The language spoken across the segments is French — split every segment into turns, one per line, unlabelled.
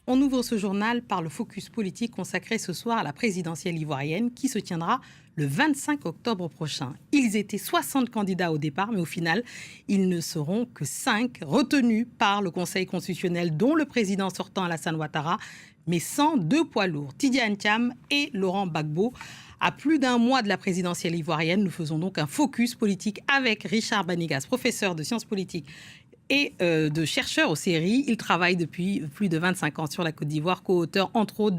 On ouvre ce journal par le focus politique consacré ce soir à la présidentielle ivoirienne qui se tiendra le 25 octobre prochain. Ils étaient 60 candidats au départ, mais au final, ils ne seront que 5 retenus par le Conseil constitutionnel, dont le président sortant Alassane Ouattara, mais sans 2 poids lourds, Tidiane Thiam et Laurent Gbagbo. À plus d'un mois de la présidentielle ivoirienne, nous faisons donc un focus politique avec Richard Banigas, professeur de sciences politiques et de chercheur au CRI. Il travaille depuis plus de 25 ans sur la Côte d'Ivoire, co-auteur entre autres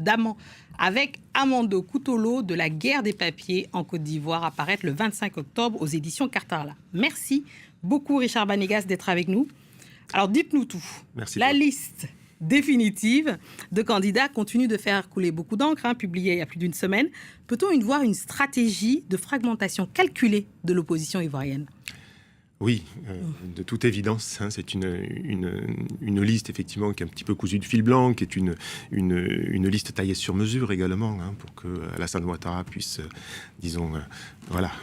avec Amando Koutolo de La guerre des papiers en Côte d'Ivoire, apparaître le 25 octobre aux éditions Cartala. Merci beaucoup Richard Banigas d'être avec nous. Alors dites-nous tout.
Merci.
La liste définitive de candidats continue de faire couler beaucoup d'encre, publiée il y a plus d'une semaine. Peut-on voir une stratégie de fragmentation calculée de l'opposition ivoirienne ?
Oui, de toute évidence, c'est une liste effectivement qui est un petit peu cousue de fil blanc, qui est une liste taillée sur mesure également, pour que Alassane Ouattara puisse,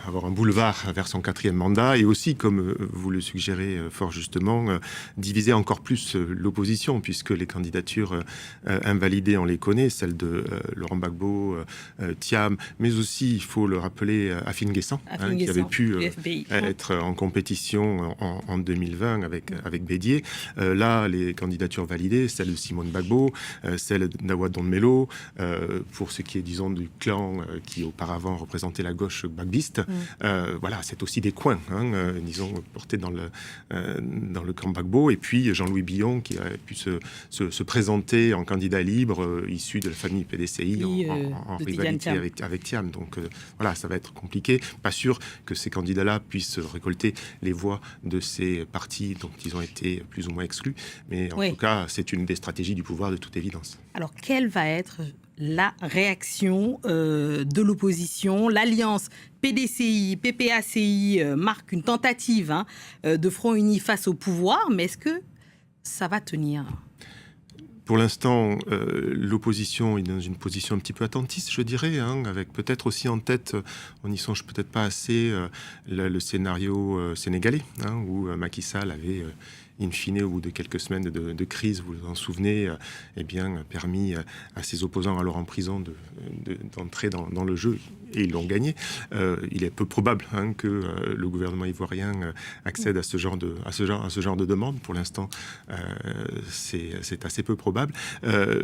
avoir un boulevard vers son 4e mandat, et aussi, comme vous le suggérez fort justement, diviser encore plus l'opposition, puisque les candidatures invalidées, on les connaît, celles de Laurent Gbagbo, Thiam, mais aussi, il faut le rappeler, Afin Guessan, qui avait pu être en compétition en 2020 avec Bédier. Là, les candidatures validées, celle de Simone Gbagbo, celle d'Awad Donmelo, pour ce qui est, disons, du clan qui auparavant représentait la gauche gbagbiste. C'est aussi des coins, disons, portés dans le camp Gbagbo. Et puis Jean-Louis Billon, qui a pu se présenter en candidat libre, issu de la famille PDCI, en rivalité avec Thiam. Donc ça va être compliqué. Pas sûr que ces candidats-là puissent récolter les voix de ces partis dont ils ont été plus ou moins exclus. Mais en tout cas, c'est une des stratégies du pouvoir de toute évidence.
Alors, quelle va être la réaction de l'opposition? L'alliance PDCI, PPACI marque une tentative de front uni face au pouvoir, mais est-ce que ça va tenir ?
Pour l'instant, l'opposition est dans une position un petit peu attentiste, je dirais, avec peut-être aussi en tête, on n'y songe peut-être pas assez, le scénario sénégalais, où Macky Sall avait, in fine, au bout de quelques semaines de crise, vous vous en souvenez, permis à ses opposants alors en prison d'entrer dans le jeu, et ils l'ont gagné. Il est peu probable que le gouvernement ivoirien accède à ce genre de demande. Pour l'instant, c'est assez peu probable.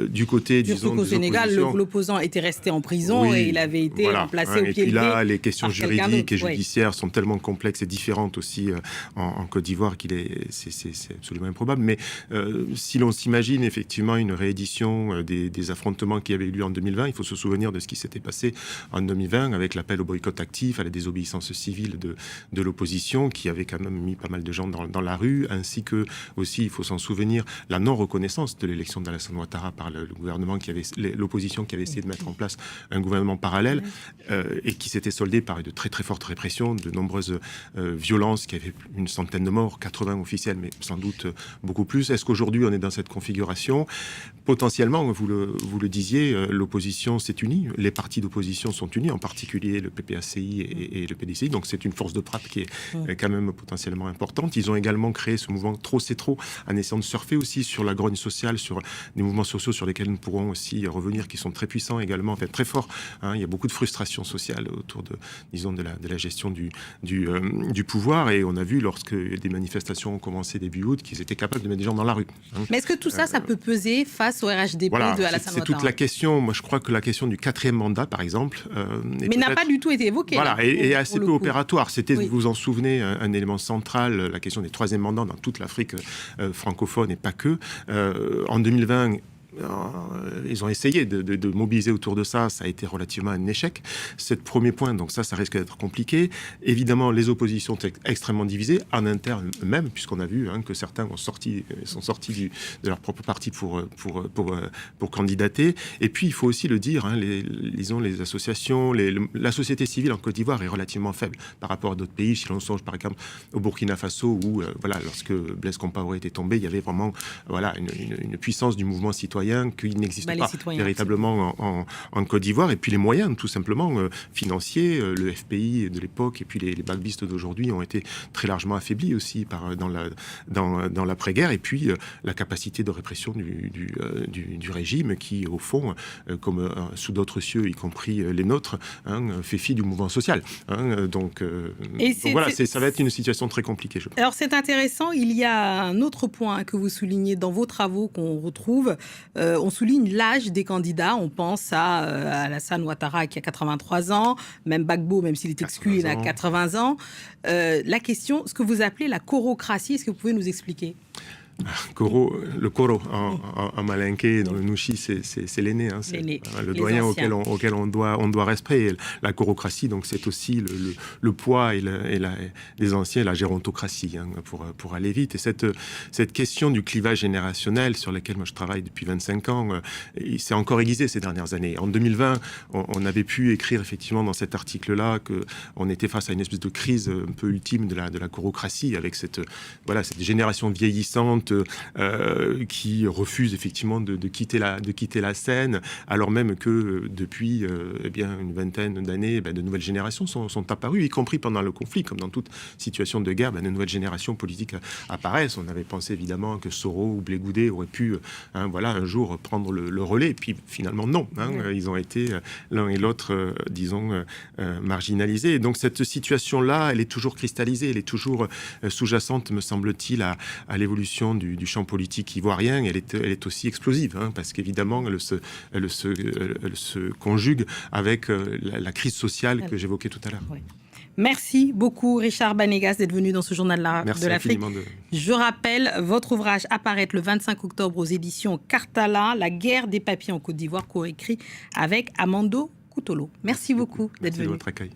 Du côté, disons,
qu'au Sénégal, l'opposant était resté en prison et il avait été placé au pied levé.
Et puis là, les questions juridiques et judiciaires sont tellement complexes et différentes aussi en Côte d'Ivoire c'est absolument improbable. Mais si l'on s'imagine effectivement une réédition des affrontements qui avaient eu lieu en 2020, il faut se souvenir de ce qui s'était passé en 2020 avec l'appel au boycott actif, à la désobéissance civile de l'opposition, qui avait quand même mis pas mal de gens dans la rue, ainsi que aussi, il faut s'en souvenir, la non-reconnaissance de l'élection d'Alassane Ouattara par le gouvernement l'opposition qui avait essayé de mettre en place un gouvernement parallèle et qui s'était soldé par de très très fortes répressions, de nombreuses violences, qui avaient une centaine de morts, 80 officiels, mais sans doute beaucoup plus. Est-ce qu'aujourd'hui on est dans cette configuration ? Potentiellement, vous le disiez, l'opposition s'est unie, les partis d'opposition sont unis, en particulier le PPACI et le PDCI, donc c'est une force de frappe qui est quand même potentiellement importante. Ils ont également créé ce mouvement Trop c'est trop, en essayant de surfer aussi sur la grogne sociale, sur des mouvements sociaux sur lesquels nous pourrons aussi revenir, qui sont très puissants également, très forts. Il y a beaucoup de frustration sociale autour de la gestion du pouvoir, et on a vu lorsque des manifestations ont commencé début août qu'ils étaient capables de mettre des gens dans la rue.
Mais est-ce que tout ça peut peser face au RHDP de Alassane Ouattara ?
C'est toute la question. Moi, je crois que la question du 4e mandat, par exemple,
mais n'a pas du tout été évoquée.
Et assez peu opératoire. C'était, vous vous en souvenez, un élément central, la question des 3e mandats dans toute l'Afrique francophone et pas que. En 2020, ils ont essayé de mobiliser autour de ça. Ça a été relativement un échec. C'est le premier point. Donc ça risque d'être compliqué. Évidemment, les oppositions sont extrêmement divisées, en interne même, puisqu'on a vu que certains sont sortis de leur propre parti pour candidater. Et puis, il faut aussi le dire, les associations, la société civile en Côte d'Ivoire est relativement faible par rapport à d'autres pays. Si l'on songe, par exemple, au Burkina Faso, où, lorsque Blaise Compaoré était tombé, il y avait vraiment une puissance du mouvement citoyen citoyens qui n'existent pas véritablement en Côte d'Ivoire, et puis les moyens, tout simplement, financiers. Le FPI de l'époque et puis les bagbistes d'aujourd'hui ont été très largement affaiblis aussi dans l'après-guerre, et puis la capacité de répression du régime qui, au fond, comme sous d'autres cieux, y compris les nôtres, fait fi du mouvement social. Donc voilà, ça va être une situation très compliquée, je pense.
Alors c'est intéressant, il y a un autre point que vous soulignez dans vos travaux qu'on retrouve. On souligne l'âge des candidats. On pense à Alassane Ouattara qui a 83 ans, même Gbagbo, même s'il est exclu, il a 80 ans. La question, ce que vous appelez la corocratie, est-ce que vous pouvez nous expliquer ?
Le coro en malinké, dans le nouchi, c'est l'aîné, c'est le doyen auquel on doit respect. La corocratie, donc c'est aussi le poids des anciens, la gérontocratie, pour aller vite. Et cette question du clivage générationnel sur laquelle moi je travaille depuis 25 ans, il s'est encore aiguisé ces dernières années. En 2020, on avait pu écrire effectivement dans cet article-là qu'on était face à une espèce de crise un peu ultime de la corocratie, avec cette génération vieillissante qui refuse effectivement de quitter la scène, alors même que depuis une vingtaine d'années, de nouvelles générations sont apparues, y compris pendant le conflit, comme dans toute situation de guerre, de nouvelles générations politiques apparaissent. On avait pensé évidemment que Soro ou Blé Goudé auraient pu un jour prendre le relais, et puis finalement non, ils ont été l'un et l'autre, marginalisés. Et donc cette situation-là, elle est toujours cristallisée, elle est toujours sous-jacente, me semble-t-il, à l'évolution du champ politique ivoirien. Elle est aussi explosive, parce qu'évidemment, elle se conjugue avec la crise sociale que j'évoquais tout à l'heure.
Oui. Merci beaucoup, Richard Banegas, d'être venu dans ce journal de l'Afrique. Je rappelle, votre ouvrage apparaît le 25 octobre aux éditions Cartala, La guerre des papiers en Côte d'Ivoire, co-écrit avec Amando Coutolo. Merci beaucoup d'être venu.
Merci de votre accueil.